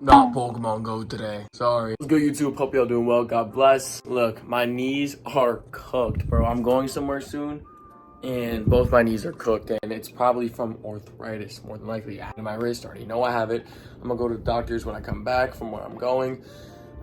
not Pokemon Go today. Sorry. What's good, YouTube? Hope y'all doing well. God bless. Look, my knees are cooked, bro. I'm going somewhere soon, and both my knees are cooked, and it's probably from arthritis, more than likely. Out of my wrist, I already know I have it. I'm gonna go to the doctors when I come back from where I'm going.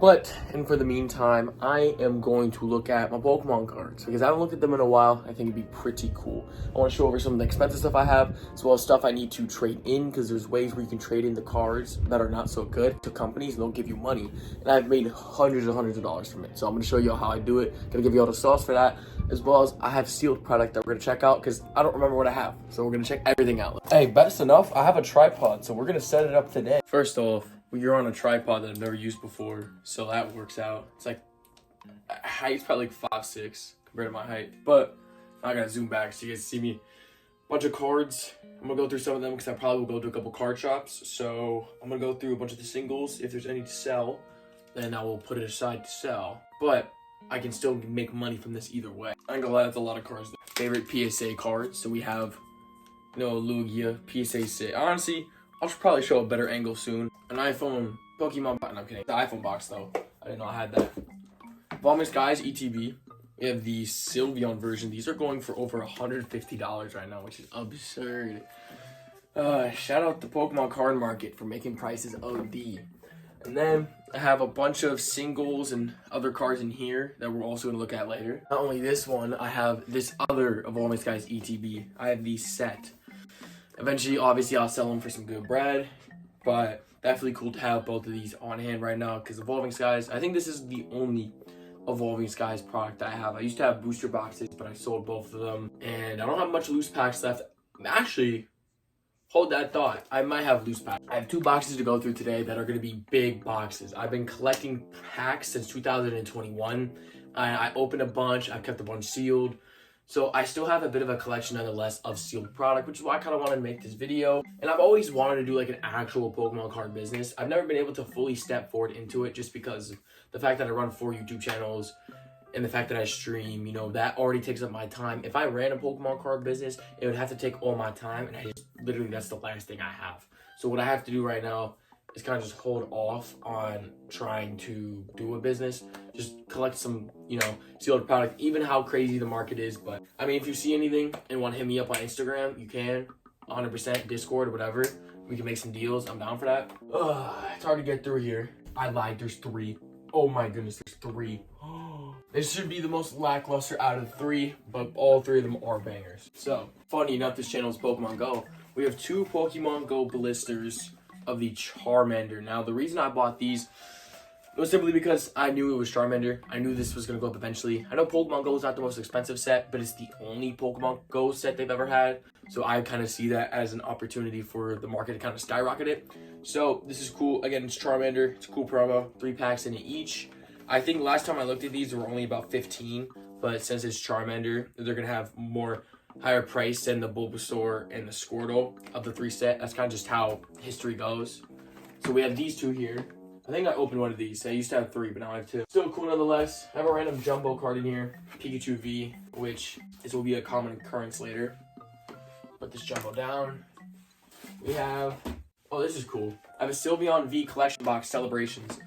And for the meantime, I am going to look at my Pokemon cards because I haven't looked at them in a while. I think it'd be pretty cool. I want to show over some of the expensive stuff I have, as well as stuff I need to trade in, because there's ways where you can trade in the cards that are not so good to companies and they'll give you money. And I've made hundreds and hundreds of dollars from it. So I'm going to show you how I do it. Gonna give you all the sauce for that, as well as I have sealed product that we're going to check out because I don't remember what I have. So we're going to check everything out. Hey, best enough, I have a tripod, so we're going to set it up today. First off, you're on a tripod that I've never used before, so that works out. It's like, height's probably like 5'6" compared to my height, but I gotta zoom back so you guys see me. Bunch of cards. I'm gonna go through some of them because I probably will go to a couple card shops. So I'm gonna go through a bunch of the singles. If there's any to sell, then I will put it aside to sell. But I can still make money from this either way. I ain't gonna lie, that's a lot of cards. Favorite PSA cards. So we have, Lugia, PSA 6. Honestly, I'll probably show a better angle soon. An iPhone, Pokemon box. No, I'm kidding. The iPhone box, though. I didn't know I had that. Evolving Skies, ETB. We have the Sylveon version. These are going for over $150 right now, which is absurd. Shout out the Pokemon card market for making prices OD. And then I have a bunch of singles and other cards in here that we're also going to look at later. Not only this one, I have this other Evolving Skies ETB. I have the set. Eventually, obviously, I'll sell them for some good bread, but definitely cool to have both of these on hand right now because Evolving Skies, I think this is the only Evolving Skies product I have. I used to have booster boxes, but I sold both of them, and I don't have much loose packs left. Actually, hold that thought. I might have loose packs. I have 2 boxes to go through today that are going to be big boxes. I've been collecting packs since 2021. I opened a bunch. I kept a bunch sealed. So I still have a bit of a collection nonetheless of sealed product, which is why I kind of wanted to make this video. And I've always wanted to do like an actual Pokemon card business. I've never been able to fully step forward into it just because of the fact that I run 4 YouTube channels and the fact that I stream, that already takes up my time. If I ran a Pokemon card business, it would have to take all my time, and literally that's the last thing I have. So what I have to do right now is kind of just hold off on trying to do a business, just collect some, sealed product, even how crazy the market is. But I mean, if you see anything and want to hit me up on Instagram, you can, 100%, Discord or whatever. We can make some deals. I'm down for that. It's hard to get through here. I lied, there's 3. Oh my goodness, there's 3. This should be the most lackluster out of 3, but all 3 of them are bangers. So, funny enough, this channel is Pokemon Go. We have 2 Pokemon Go blisters of the Charmander. Now, the reason I bought these was simply because I knew it was Charmander. I knew this was going to go up eventually. I know Pokemon Go is not the most expensive set, but it's the only Pokemon Go set they've ever had. So I kind of see that as an opportunity for the market to kind of skyrocket it. So this is cool. Again, it's Charmander. It's a cool promo. 3 packs in it each. I think last time I looked at these, they were only about 15. But since it's Charmander, they're going to have more higher price than the Bulbasaur and the Squirtle of the 3 set. That's kind of just how history goes. So we have these 2 here. I think I opened one of these. I used to have 3, but now I have 2. Still cool nonetheless. I have a random jumbo card in here. Pikachu V, which this will be a common occurrence later. Put this jumbo down. We have, this is cool. I have a Sylveon V collection box, Celebrations.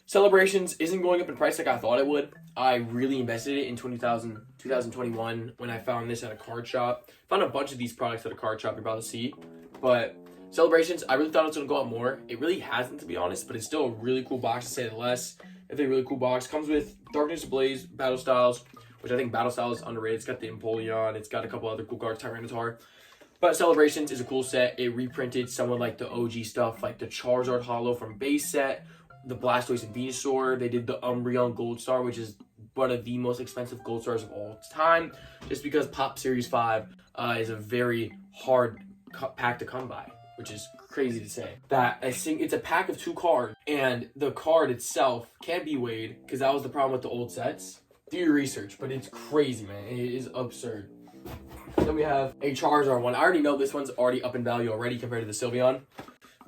Celebrations isn't going up in price like I thought it would. I really invested it in 2021 when I found this at a card shop. Found a bunch of these products at a card shop you're about to see. But Celebrations, I really thought it was going to go up more. It really hasn't, to be honest, but it's still a really cool box to say the less. It's a really cool box. Comes with Darkness Ablaze, Battle Styles, which I think Battle Styles is underrated. It's got the Empoleon. It's got a couple other cool cards, Tyranitar. But Celebrations is a cool set. It reprinted some of like the OG stuff, like the Charizard Holo from base set, the Blastoise and Venusaur. They did the Umbreon Gold Star, which is one of the most expensive Gold Stars of all time, just because Pop Series 5 is a very hard pack to come by, which is crazy to say. That it's a pack of 2 cards, and the card itself can't be weighed, because that was the problem with the old sets. Do your research, but it's crazy, man. It is absurd. Then we have a Charizard one. I already know this one's already up in value already compared to the Sylveon.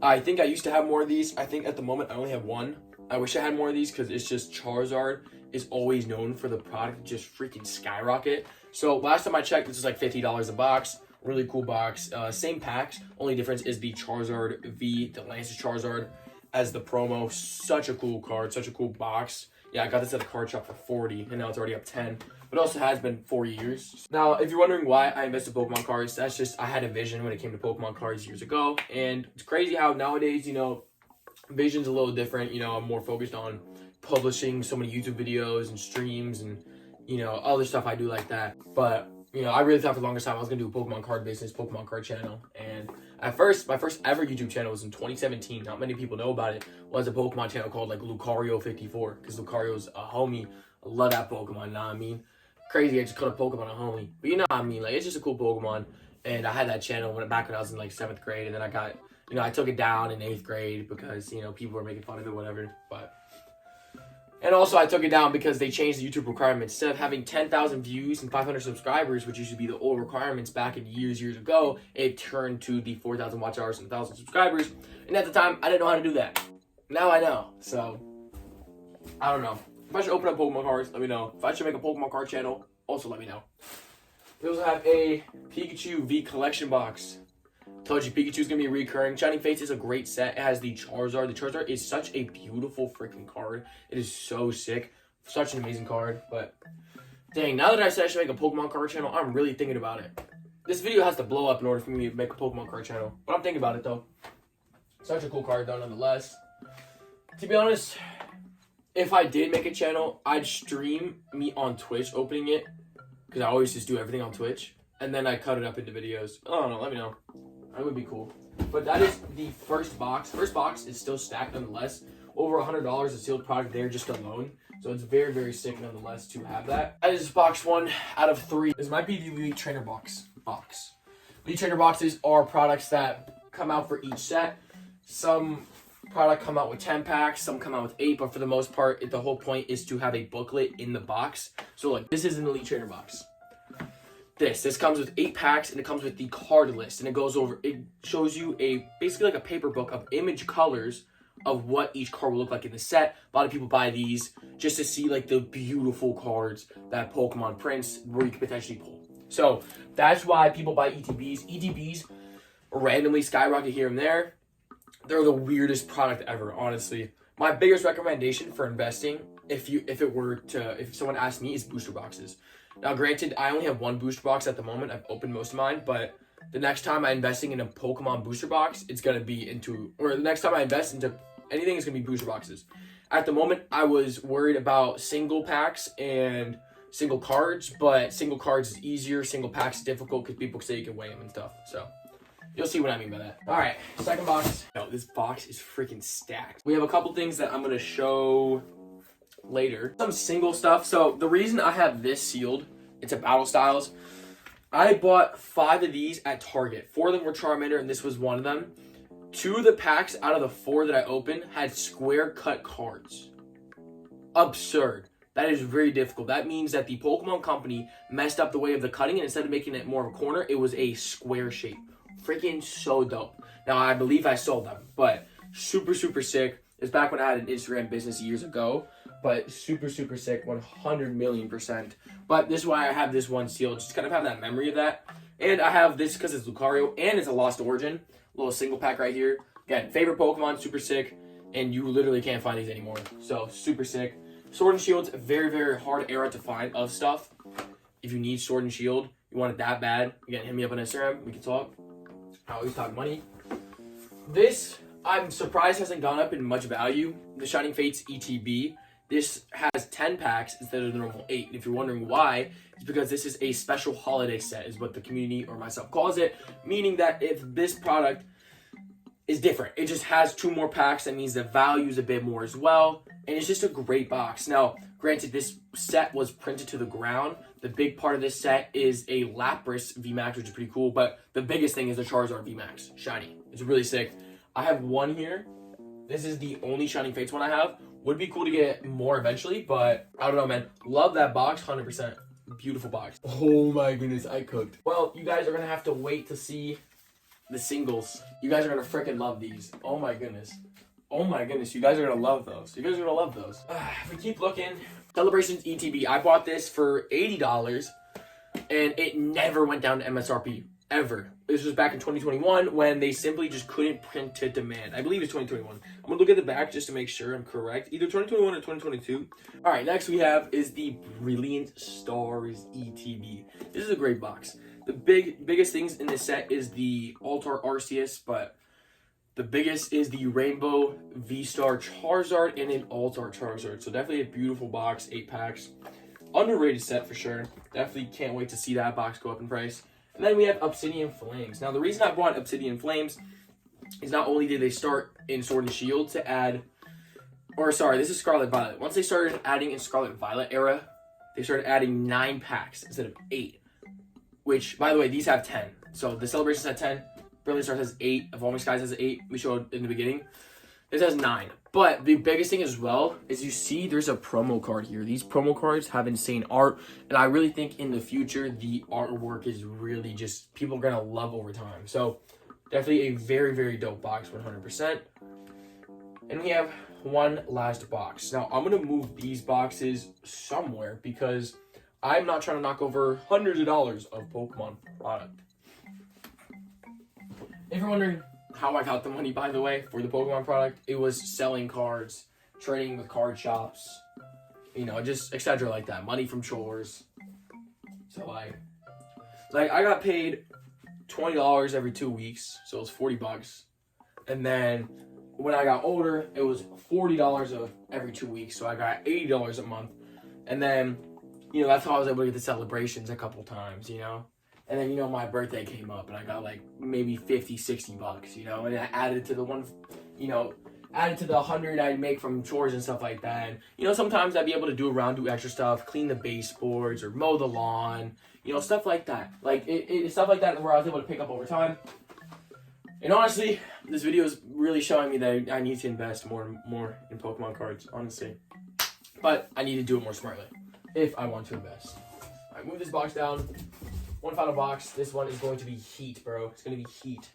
I think I used to have more of these. I think at the moment I only have 1. I wish I had more of these because it's just Charizard is always known for the product to just freaking skyrocket. So last time I checked, this was like $50 a box. Really cool box. Same packs. Only difference is the Charizard V, the Lance's Charizard, as the promo. Such a cool card, such a cool box. Yeah, I got this at the card shop for 40, and now it's already up 10. But it also has been 4 years. Now, if you're wondering why I invested in Pokemon cards, that's just I had a vision when it came to Pokemon cards years ago. And it's crazy how nowadays, you know, vision's a little different. You know, I'm more focused on publishing so many YouTube videos and streams and, you know, other stuff I do like that. But, you know, I really thought for the longest time I was going to do a Pokemon card business, Pokemon card channel. And at first, my first ever YouTube channel was in 2017. Not many people know about it. Was a Pokemon channel called like Lucario54, because Lucario's a homie. I love that Pokemon, you know what I mean? Crazy, I just called a Pokemon a homie. But you know what I mean? Like, it's just a cool Pokemon. And I had that channel back when I was in like 7th grade. And then I got, you know, I took it down in 8th grade because, you know, people were making fun of it, whatever. But, and also I took it down because they changed the YouTube requirements. Instead of having 10,000 views and 500 subscribers, which used to be the old requirements back in years ago, it turned to the 4,000 watch hours and 1,000 subscribers. And at the time, I didn't know how to do that. Now I know. So, I don't know. If I should open up Pokemon cards, let me know. If I should make a Pokemon card channel, also let me know. We also have a Pikachu V collection box. Told you Pikachu's gonna be recurring. Shining Fates is a great set. It has the Charizard. The Charizard is such a beautiful freaking card. It is so sick. Such an amazing card. But dang, now that I said I should make a Pokemon card channel, I'm really thinking about it. This video has to blow up in order for me to make a Pokemon card channel. But I'm thinking about it though. Such a cool card though, nonetheless. To be honest, if I did make a channel, I'd stream me on Twitch opening it. Because I always just do everything on Twitch. And then I cut it up into videos. I don't know, let me know. That would be cool. But that is the first box. First box is still stacked nonetheless. Over $100 of sealed product there just alone. So it's very sick nonetheless to have that. That is box 1 out of 3. This might be the Elite Trainer box. Elite Trainer boxes are products that come out for each set. Some product come out with 10 packs, some come out with 8, but for the most part, the whole point is to have a booklet in the box. So like, this is an Elite Trainer box. This comes with 8 packs, and it comes with the card list, and it shows you basically like a paper book of image colors of what each card will look like in the set. A lot of people buy these just to see like the beautiful cards that Pokemon prints where you could potentially pull. So that's why people buy ETBs. ETBs randomly skyrocket here and there. They're the weirdest product ever, honestly. My biggest recommendation for investing, if someone asked me, is booster boxes. Now, granted, I only have 1 booster box at the moment. I've opened most of mine, but the next time I'm investing in a Pokemon booster box, the next time I invest into anything, it's gonna be booster boxes. At the moment, I was worried about single packs and single cards, but single cards is easier, single packs is difficult because people say you can weigh them and stuff. So you'll see what I mean by that. All right, second box. Yo, this box is freaking stacked. We have a couple things that I'm gonna show later. Some single stuff. So the reason I have this sealed, it's a Battle Styles. I bought 5 of these at Target. 4 of them were Charmander, and this was one of them. 2 of the packs out of the 4 that I opened had square cut cards. Absurd. That is very difficult. That means that the Pokemon Company messed up the way of the cutting, and instead of making it more of a corner, it was a square shape. Freaking so dope. Now, I believe I sold them, but super sick. It's back when I had an Instagram business years ago, but super sick, 100 million%. But this is why I have this one sealed, just kind of have that memory of that. And I have this because it's Lucario, and it's a Lost Origin. Little single pack right here. Again, favorite Pokemon, super sick, and you literally can't find these anymore. So, super sick. Sword and Shield's a very hard era to find of stuff. If you need Sword and Shield, you want it that bad, again, hit me up on Instagram, we can talk. I always talk money. This, I'm surprised hasn't gone up in much value. The Shining Fates ETB. This has 10 packs instead of the normal 8. And if you're wondering why, it's because this is a special holiday set, is what the community or myself calls it. Meaning that if this product is different, it just has 2 more packs, that means the value is a bit more as well. And it's just a great box. Now, granted, this set was printed to the ground. The big part of this set is a Lapras VMAX, which is pretty cool. But the biggest thing is the Charizard VMAX. Shiny. It's really sick. I have 1 here. This is the only Shining Fates one I have. Would be cool to get more eventually, but I don't know, man. Love that box, 100%. Beautiful box. Oh my goodness, I cooked. Well, you guys are going to have to wait to see the singles. You guys are going to freaking love these. Oh my goodness. Oh my goodness, you guys are going to love those. You guys are going to love those. If we keep looking, Celebrations ETB. I bought this for $80, and it never went down to MSRP. Ever. This was back in 2021 when they simply just couldn't print to demand. I believe it's 2021. I'm gonna look at the back just to make sure I'm correct. Either 2021 or 2022. All right, next we have is the Brilliant Stars ETB. This is a great box. The biggest things in this set is the Altar Arceus, but the biggest is the Rainbow V-Star Charizard and an Altar Charizard. So definitely a beautiful box, 8 packs. Underrated set for sure. Definitely can't wait to see that box go up in price. And then we have Obsidian Flames. Now, the reason I bought Obsidian Flames is not only did they start in Sword and Shield to add, or sorry, this is Scarlet Violet. Once they started adding in Scarlet Violet era, they started adding 9 packs instead of 8. Which, by the way, these have 10. So the Celebrations had 10. Brilliant Stars has 8. Evolving Skies has 8. We showed in the beginning. This has 9. But the biggest thing as well is you see there's a promo card here. These promo cards have insane art. And I really think in the future, the artwork is really just, people are going to love over time. So definitely a very, very dope box, 100%. And we have one last box. Now, I'm going to move these boxes somewhere because I'm not trying to knock over hundreds of dollars of Pokemon product. If you're wondering how I got the money, by the way, for the Pokemon product, it was selling cards, trading with card shops, you know, just etc. like that. Money from chores. So like I got paid $20 every 2 weeks, so it was $40. And then when I got older, it was $40 every 2 weeks, so I got $80 a month. And then, you know, that's how I was able to get the celebrations a couple times, you know. And then, you know, my birthday came up and I got like maybe $50-$60, you know, and I added to the one, you know, added to the 100 I'd make from chores and stuff like that. And, you know, sometimes I'd be able to do extra stuff, clean the baseboards or mow the lawn, you know, stuff like that. Like, stuff like that where I was able to pick up over time. And honestly, this video is really showing me that I need to invest more in Pokemon cards, honestly. But I need to do it more smartly if I want to invest. All right, move this box down. One final box. This one is going to be heat, bro. It's going to be heat.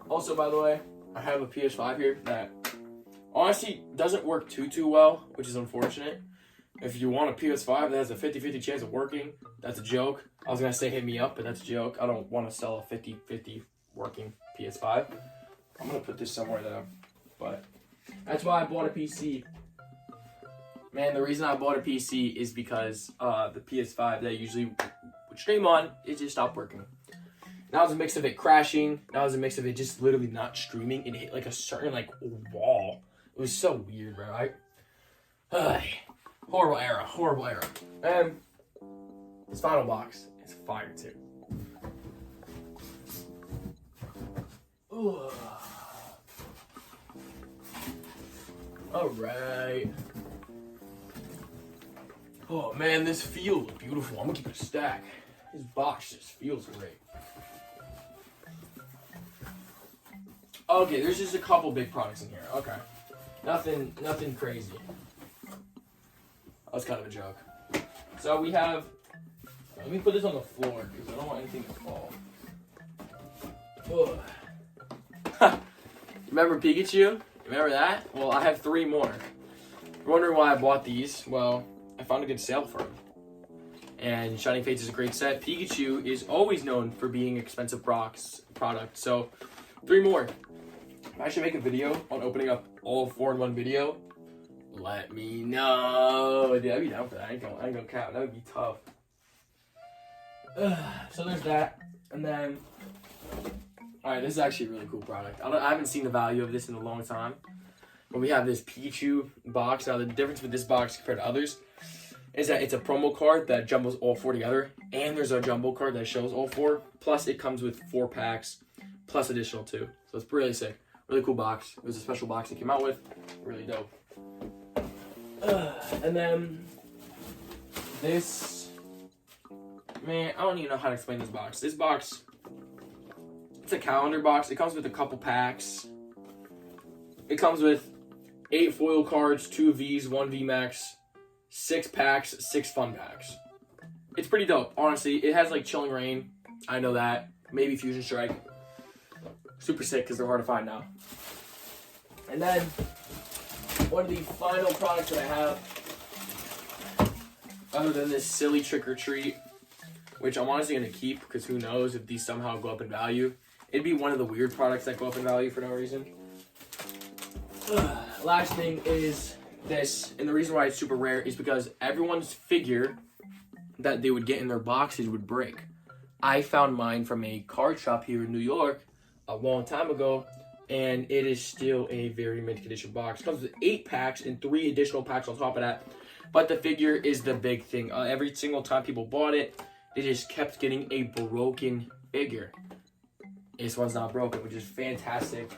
Also, by the way, I have a PS5 here that honestly doesn't work too well, which is unfortunate. If you want a PS5 that has a 50-50 chance of working, that's a joke. I was going to say hit me up, but that's a joke. I don't want to sell a 50-50 working PS5. I'm going to put this somewhere though. But that's why I bought a PC. Man, the reason I bought a PC is because the PS5 that I usually would stream on, it just stopped working. Now it's a mix of it crashing. Now it's a mix of it just literally not streaming. It hit like a certain like wall. It was so weird, bro. Horrible era. And this final box is fire too. Ugh. All right. Oh man, this feels beautiful. I'm gonna keep it a stack. This box just feels great. Okay, there's just a couple big products in here. Okay. Nothing crazy. That was kind of a joke. So we have, let me put this on the floor because I don't want anything to fall. Remember Pikachu? Remember that? Well, I have 3 more. You're wondering why I bought these? Well, I found a good sale for them. And Shining Fates is a great set. Pikachu is always known for being expensive product. So 3 more. If I should make a video on opening up all 4 in one video, let me know. Dude, I'd be down for that. I ain't gonna cap. That would be tough. So there's that. And then, alright, this is actually a really cool product. I haven't seen the value of this in a long time. But we have this Pikachu box. Now, the difference with this box compared to others is that it's a promo card that jumbles all 4 together. And there's a jumbo card that shows all 4. Plus, it comes with 4 packs, plus additional 2. So it's really sick. Really cool box. It was a special box it came out with. Really dope. And then this, man, I don't even know how to explain this box. This box, it's a calendar box. It comes with a couple packs. It comes with 8 foil cards, 2 Vs, 1 VMAX, 6 packs, 6 fun packs. It's pretty dope, honestly. It has like Chilling Reign. I know that. Maybe Fusion Strike. Super sick because they're hard to find now. And then one of the final products that I have, other than this silly trick or treat, which I'm honestly going to keep because who knows if these somehow go up in value. It'd be one of the weird products that go up in value for no reason. Last thing is this, and the reason why it's super rare is because everyone's figure that they would get in their boxes would break. I found mine from a card shop here in New York a long time ago, and it is still a very mint condition box. It comes with 8 packs and 3 additional packs on top of that. But the figure is the big thing. Every single time people bought it, they just kept getting a broken figure. This one's not broken, which is fantastic.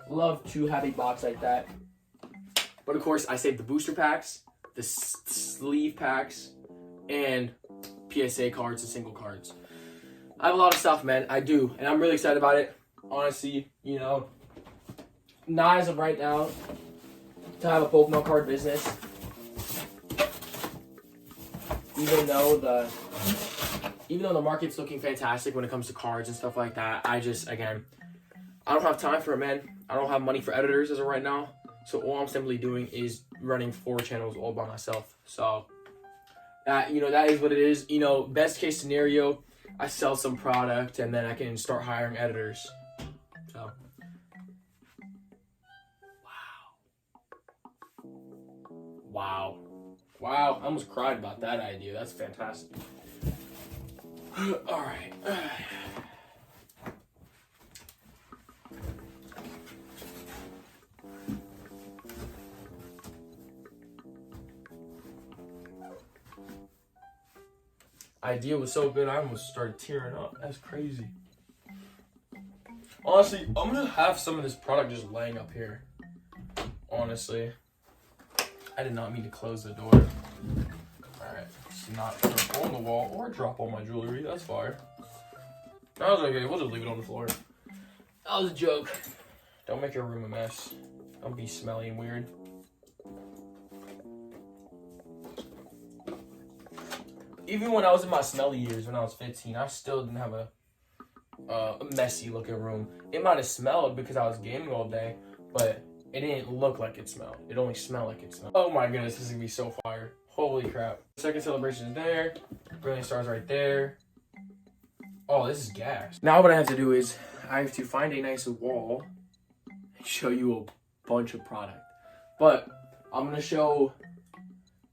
Love to have a box like that. But of course, I saved the booster packs, the sleeve packs, and PSA cards and single cards. I have a lot of stuff, man. I do, and I'm really excited about it. Honestly, you know, not as of right now to have a Pokemon card business. Even though the market's looking fantastic when it comes to cards and stuff like that, I don't have time for it, man. I don't have money for editors as of right now. So all I'm simply doing is running 4 channels all by myself. So that is what it is. Best case scenario, I sell some product and then I can start hiring editors. So wow. I almost cried about that idea. That's fantastic. All right. Idea was so good, I almost started tearing up. That's crazy. Honestly, I'm gonna have some of this product just laying up here. Honestly, I did not mean to close the door. Alright, let's not put a hole in the wall or drop all my jewelry. That's fine. That was okay. We'll just leave it on the floor. That was a joke. Don't make your room a mess. Don't be smelly and weird. Even when I was in my smelly years, when I was 15, I still didn't have a messy looking room. It might have smelled because I was gaming all day, but it didn't look like it smelled. It only smelled like it smelled. Oh my goodness, this is gonna be so fire. Holy crap. Second celebration is there. Brilliant Stars right there. Oh, this is gas. Now what I have to do is I have to find a nice wall and show you a bunch of product. But I'm gonna show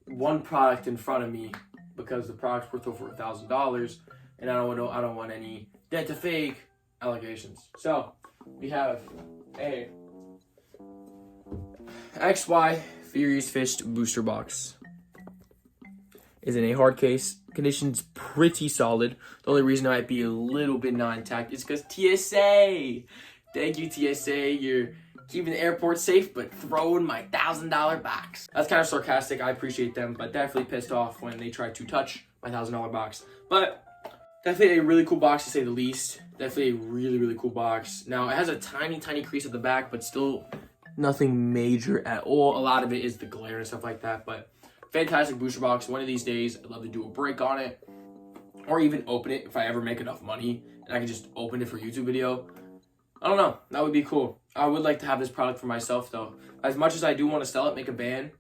one product in front of me because the product's worth over $1,000 and I don't want any dead to fake allegations. So we have a XY Furious Fist booster box. Is in a hard case. Condition's pretty solid. The only reason it might be a little bit not intact is because TSA. Thank you, TSA. You're keeping the airport safe, but throwing my $1,000 box. That's kind of sarcastic. I appreciate them, but definitely pissed off when they tried to touch my $1,000 box. But definitely a really cool box to say the least. Definitely a really, really cool box. Now, it has a tiny, tiny crease at the back, but still nothing major at all. A lot of it is the glare and stuff like that, but fantastic booster box. One of these days, I'd love to do a break on it or even open it if I ever make enough money and I can just open it for a YouTube video. I don't know. That would be cool. I would like to have this product for myself, though. As much as I do want to sell it, make a band,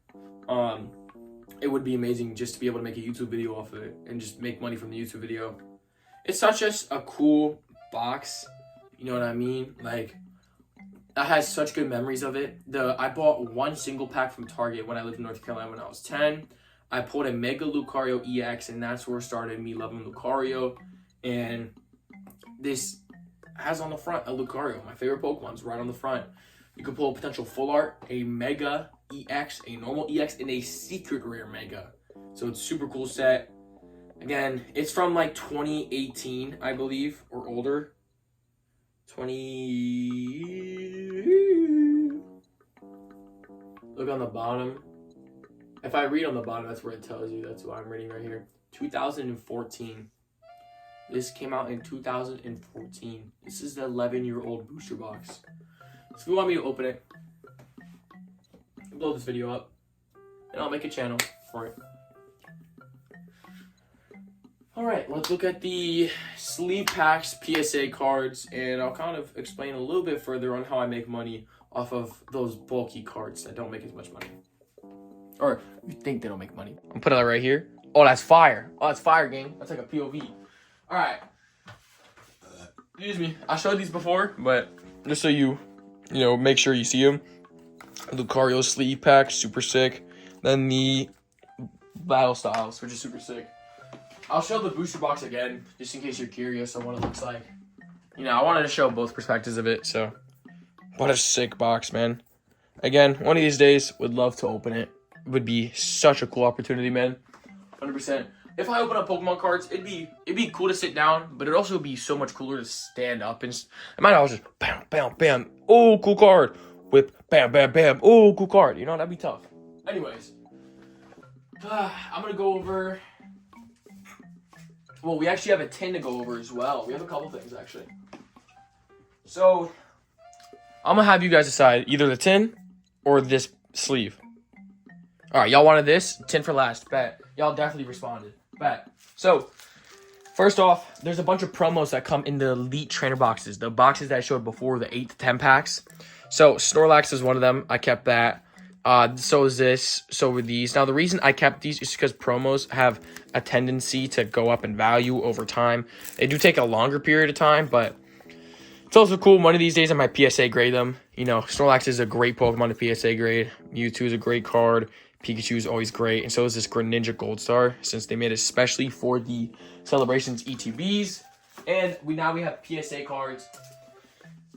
it would be amazing just to be able to make a YouTube video off of it and just make money from the YouTube video. It's such a cool box. You know what I mean? Like, I had such good memories of it. I bought one single pack from Target when I lived in North Carolina when I was 10. I pulled a Mega Lucario EX, and that's where it started me loving Lucario. And this has on the front a Lucario, my favorite Pokemon's right on the front. You can pull a potential full art, a Mega EX, a normal EX, and a secret rare Mega. So it's super cool set. Again, it's from like 2018, I believe, or older. 20. Look on the bottom. If I read on the bottom, that's where it tells you. That's what I'm reading right here. 2014. This came out in 2014. This is the 11-year-old booster box. So if you want me to open it, blow this video up, and I'll make a channel for it. Alright, let's look at the sleeve packs PSA cards, and I'll kind of explain a little bit further on how I make money off of those bulky cards that don't make as much money. Or you think they don't make money. I'm putting that right here. Oh, that's fire. Oh, that's fire, gang. That's like a POV. All right. Excuse me. I showed these before, but just so you know, make sure you see them. Lucario sleeve pack, super sick. Then the Battle Styles, which is super sick. I'll show the booster box again, just in case you're curious on what it looks like. You know, I wanted to show both perspectives of it, so. What a sick box, man. Again, one of these days, would love to open it. Would be such a cool opportunity, man. 100%. If I open up Pokemon cards, it'd be cool to sit down, but it'd also be so much cooler to stand up and I might always just bam, bam, bam. Oh, cool card. Whip, bam, bam, bam. Oh, cool card. You know, that'd be tough. Anyways, I'm gonna go over. Well, we actually have a tin to go over as well. We have a couple things actually. So, I'm gonna have you guys decide either the tin or this sleeve. All right, y'all wanted this tin for last. Bet y'all definitely responded. Bet. So, first off, there's a bunch of promos that come in the Elite Trainer boxes. The boxes that I showed before, the 8 to 10 packs. So, Snorlax is one of them. I kept that. So is this. So were these. Now, the reason I kept these is because promos have a tendency to go up in value over time. They do take a longer period of time, but it's also cool. One of these days I might PSA grade them. You know, Snorlax is a great Pokemon to PSA grade. Mewtwo is a great card. Pikachu is always great, and so is this Greninja Gold Star, since they made it especially for the Celebrations ETBs. And we have PSA cards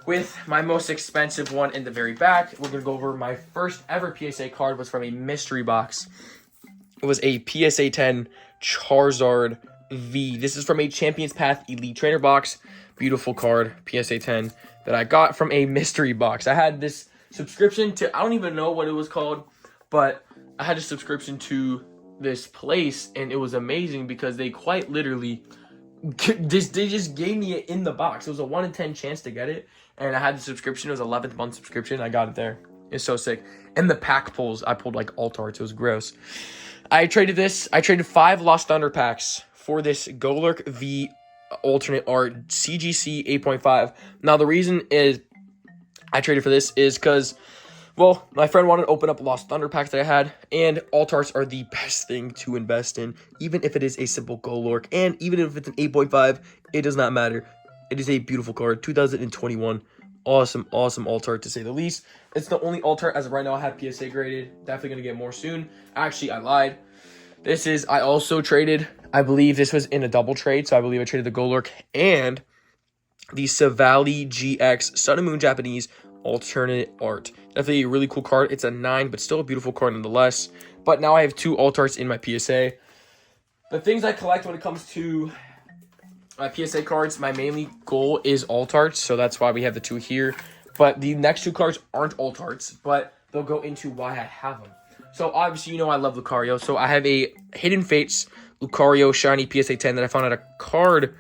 with my most expensive one in the very back. We're going to go over my first ever PSA card was from a mystery box. It was a PSA 10 Charizard V. This is from a Champions Path Elite Trainer box. Beautiful card, PSA 10, that I got from a mystery box. I had this subscription to, I don't even know what it was called, but I had a subscription to this place, and it was amazing because they quite literally, they just gave me it in the box. It was a 1 in 10 chance to get it, and I had the subscription. It was 11th month subscription. I got it there. It's so sick. And the pack pulls, I pulled like alt arts. It was gross. I traded 5 Lost Thunder packs for this Golurk V alternate art CGC 8.5. Now, the reason is I traded for this is because, well, my friend wanted to open up Lost Thunder packs that I had, and alt arts are the best thing to invest in, even if it is a simple Golurk, and even if it's an 8.5, it does not matter. It is a beautiful card, 2021. Awesome alt art to say the least. It's the only alt art as of right now I have PSA graded. Definitely going to get more soon. Actually, I lied. I also traded, I believe this was in a double trade, so I believe I traded the Golurk and the Savali GX Sun and Moon Japanese alternate art. Definitely a really cool card. It's a 9, but still a beautiful card nonetheless. But now I have 2 alt arts in my PSA. The things I collect when it comes to my PSA cards, my mainly goal is alt arts, so that's why we have the 2 here. But the next 2 cards aren't alt arts, but they'll go into why I have them. So obviously, you know I love Lucario. So I have a Hidden Fates Lucario Shiny PSA 10 that I found at a card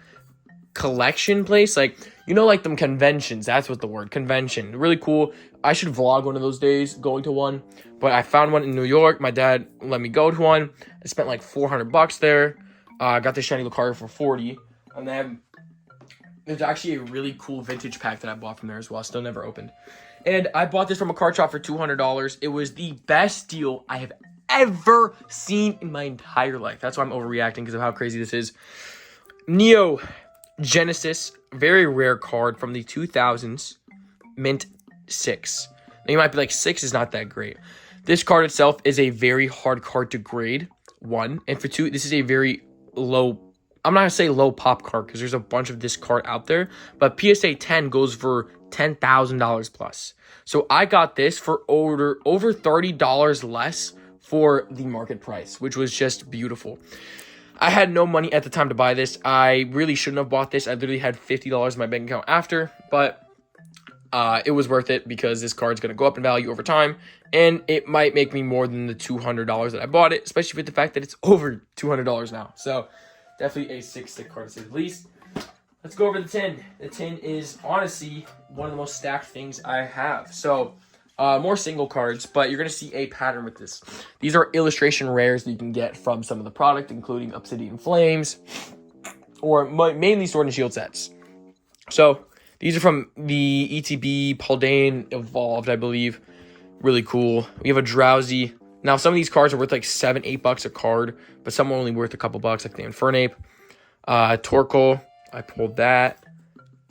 collection place. Like, you know, like them conventions. That's what the word, convention. Really cool. I should vlog one of those days going to one. But I found one in New York. My dad let me go to one. I spent like $400 there. I got the Shiny Lucario for $40. And then there's actually a really cool vintage pack that I bought from there as well. Still never opened. And I bought this from a card shop for $200. It was the best deal I have ever seen in my entire life. That's why I'm overreacting because of how crazy this is. Neo Genesis, very rare card from the 2000s, mint 6. Now you might be like, 6 is not that great. This card itself is a very hard card to grade, 1. And for 2, this is a very low, I'm not going to say low pop card because there's a bunch of this card out there, but PSA 10 goes for $10,000 plus. So I got this for over $30 less for the market price, which was just beautiful. I had no money at the time to buy this. I really shouldn't have bought this. I literally had $50 in my bank account after, but it was worth it because this card's going to go up in value over time, and it might make me more than the $200 that I bought it, especially with the fact that it's over $200 now. So definitely a sick card to say the least. Let's go over the tin. The tin is honestly one of the most stacked things I have. So more single cards, but you're going to see a pattern with this. These are illustration rares that you can get from some of the product, including Obsidian Flames, or mainly Sword and Shield sets. So these are from the ETB Paldean Evolved, I believe. Really cool. We have a Drowsy. Now, some of these cards are worth like $7-8 a card, but some are only worth a couple bucks, like the Infernape. Torkoal. I pulled that.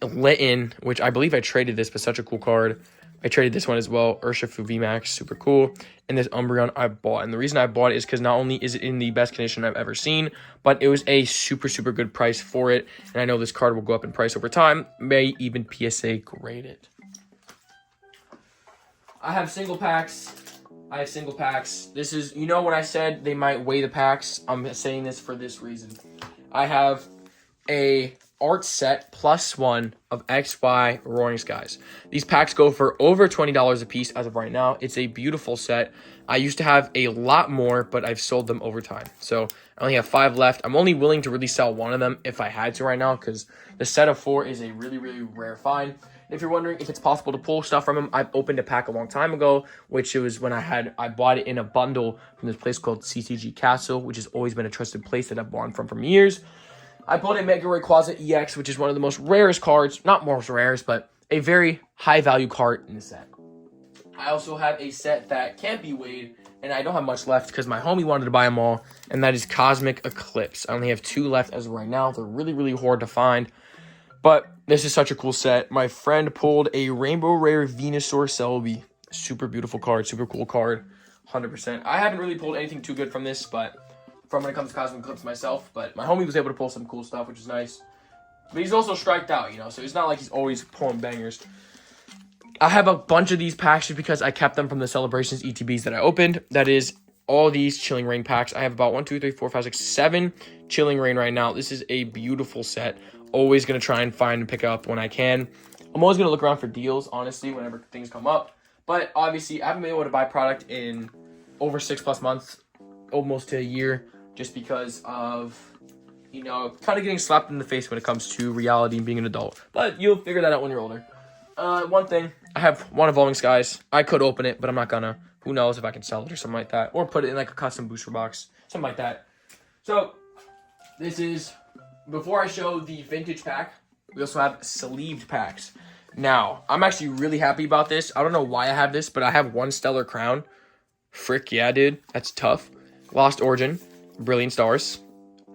Litton, which I believe I traded this, but such a cool card. I traded this one as well. Urshifu VMAX, super cool. And this Umbreon I bought. And the reason I bought it is because not only is it in the best condition I've ever seen, but it was a super, super good price for it. And I know this card will go up in price over time. May even PSA grade it. I have single packs. This is, you know what I said? They might weigh the packs. I'm saying this for this reason. I have a art set +1 of XY Roaring Skies. These packs go for over $20 a piece as of right now. It's a beautiful set. I used to have a lot more, but I've sold them over time. So I only have 5 left. I'm only willing to really sell one of them if I had to right now, because the set of 4 is a really, really rare find. If you're wondering if it's possible to pull stuff from them, I've opened a pack a long time ago, which it was when I bought it in a bundle from this place called CCG Castle, which has always been a trusted place that I've bought from years. I pulled a Mega Rayquaza EX, which is one of the most rarest cards, not most rarest, but a very high value card in the set. I also have a set that can't be weighed, and I don't have much left because my homie wanted to buy them all, and that is Cosmic Eclipse. I only have 2 left as of right now. They're really, really hard to find, but this is such a cool set. My friend pulled a Rainbow Rare Venusaur Celebi. Super beautiful card, super cool card, 100%. I haven't really pulled anything too good from this, but from when it comes to Cosmic Eclipse myself, but my homie was able to pull some cool stuff, which is nice. But he's also striked out, you know, so it's not like he's always pulling bangers. I have a bunch of these packs just because I kept them from the Celebrations ETBs that I opened. That is all these Chilling Reign packs. I have about 1, 2, 3, 4, 5, 6, 7 Chilling Reign right now. This is a beautiful set. Always going to try and find and pick up when I can. I'm always going to look around for deals, honestly, whenever things come up. But obviously, I haven't been able to buy product in over 6+ months, almost to a year, just because of, you know, kind of getting slapped in the face when it comes to reality and being an adult. But you'll figure that out when you're older. One thing, I have one Evolving Skies. I could open it, but I'm not gonna. Who knows if I can sell it or something like that. Or put it in like a custom booster box, something like that. So, this is, before I show the vintage pack, we also have sleeved packs. Now, I'm actually really happy about this. I don't know why I have this, but I have 1 Stellar Crown. Frick yeah, dude. That's tough. Lost Origin, Brilliant Stars,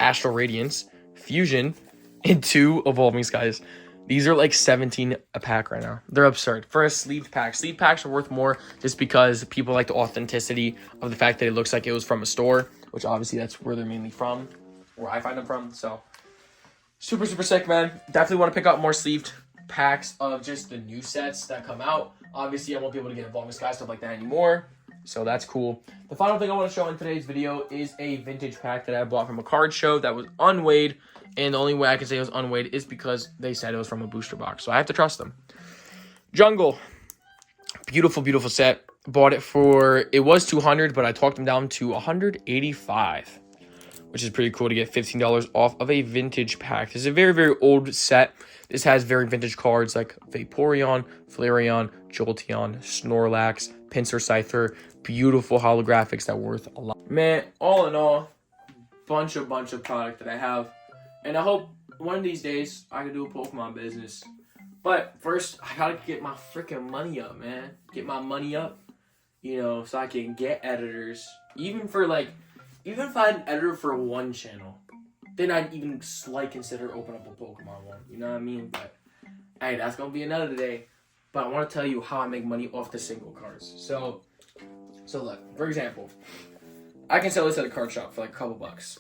Astral Radiance, Fusion, and 2 Evolving Skies. These are like 17 a pack right now. They're absurd. For a sleeved pack. Sleeved packs are worth more just because people like the authenticity of the fact that it looks like it was from a store, which obviously that's where they're mainly from, where I find them from. So, super, super sick, man. Definitely want to pick up more sleeved packs of just the new sets that come out. Obviously, I won't be able to get Evolving Sky stuff like that anymore. So that's cool. The final thing I want to show in today's video is a vintage pack that I bought from a card show that was unweighed. And the only way I can say it was unweighed is because they said it was from a booster box. So I have to trust them. Jungle. Beautiful, beautiful set. Bought it for, it was $200, but I talked them down to $185. Which is pretty cool to get $15 off of a vintage pack. This is a very, very old set. This has very vintage cards like Vaporeon, Flareon, Jolteon, Snorlax, Pinsir Scyther. Beautiful holographics that are worth a lot. Man, all in all, bunch of product that I have. And I hope one of these days I can do a Pokemon business. But first, I gotta get my freaking money up, man. Get my money up, you know, so I can get editors. Even if I had an editor for 1 channel, then I'd even consider opening up a Pokemon one. You know what I mean? But hey, that's gonna be another day. But I want to tell you how I make money off the single cards. So look, for example, I can sell this at a card shop for like a couple bucks.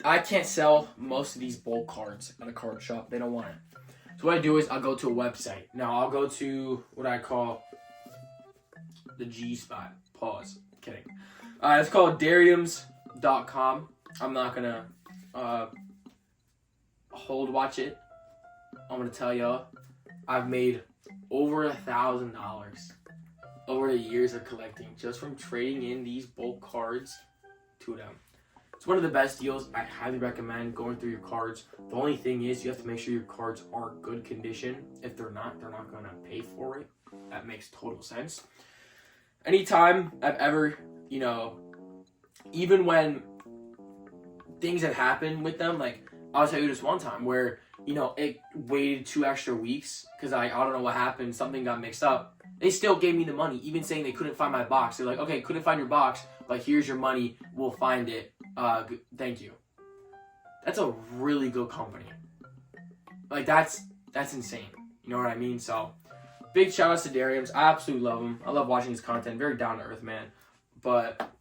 I can't sell most of these bulk cards at a card shop. They don't want it. So what I do is I'll go to a website. Now I'll go to what I call the G spot. Pause. Kidding. It's called Dariums.com. I'm not gonna watch it. I'm gonna tell y'all, I've made over $1,000 over the years of collecting just from trading in these bulk cards to them. It's one of the best deals. I highly recommend going through your cards. The only thing is you have to make sure your cards are good condition. If they're not gonna pay for it. That makes total sense. Anytime I've ever, you know, even when things have happened with them, like I'll tell you this one time where, you know, it waited 2 extra weeks because I don't know what happened. Something got mixed up. They still gave me the money, even saying they couldn't find my box. They're like, okay, couldn't find your box, but here's your money. We'll find it. Thank you. That's a really good company. Like that's insane. You know what I mean? So big shout outs to Dariums. I absolutely love him. I love watching his content. Very down to earth man. But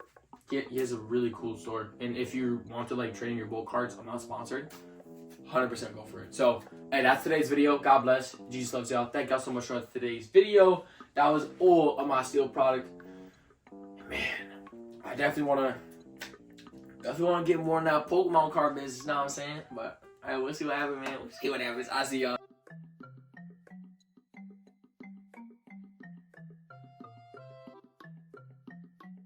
he has a really cool store. And if you want to like trade in your Bolt cards, I'm not sponsored. 100% go for it. So, hey, that's today's video. God bless. Jesus loves y'all. Thank y'all so much for today's video. That was all of my steel product. Man, I definitely want to get more in that Pokemon card business. You know what I'm saying? But we'll see what happens, man. We'll see what happens. I'll see y'all.